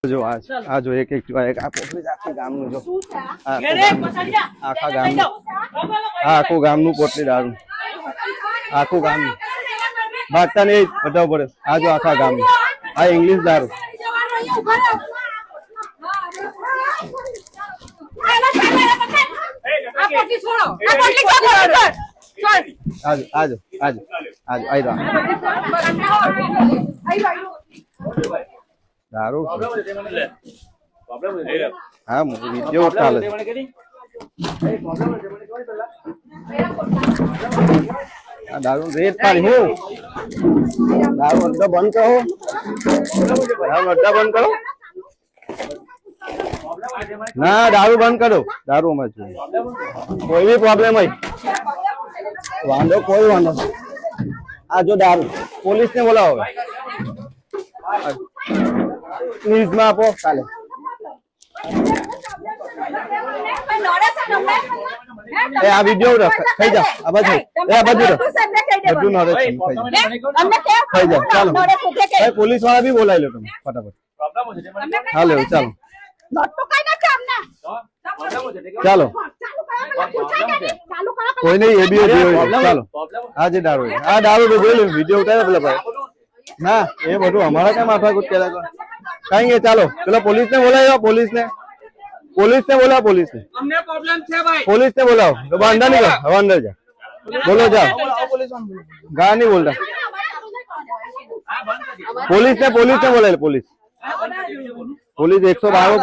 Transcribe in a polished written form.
जो आज जो एक आखा गामનું જો આખા ગામનું આખું ગામનું પોટલી દારૂ આખું ગામનું ભાગતા નહીં બતાવ પડે આ જો આખા ગામનું આ ઇંગ્લિશ દારૂ આજો આજો આજો આજો આઈ दारू हाँ वीडियो उठा ले दारू रेट पारी हो दारू अड्डा बंद करो दारू अड्डा बंद करो ना दारू बंद करो दारू मत कोई भी प्रॉब्लम है वांदो कोई वांदो आ जो दारू पुलिस ने बोला होगा न्यूज में आपो काले ए आ वीडियो रख થઈ જા આ બાજુ એ આ બાજુ બધું નોરેજ થઈ જા ચાલો એ પોલીસ વાળા भी બોલાઈ લો તમે फटाफट હાલો ચાલો ચાલો કોઈ નહીં એ બી ચાલો આ જે દારૂ આ દારૂ જોઈ લો વિડિયો ઉતારે પેલા ભાઈ ना ये બધું हमारा क्या माथा कुछ कह रहा कहेंगे चलो चलो पुलिस ने बोला पुलिस ने बोला पुलिस ने हमने प्रॉब्लम थे भाई पुलिस ने बोला तो अंदर नहीं अब अंदर जा बोलो जाओ गा नहीं बोल रहा पुलिस ने बोला पुलिस 112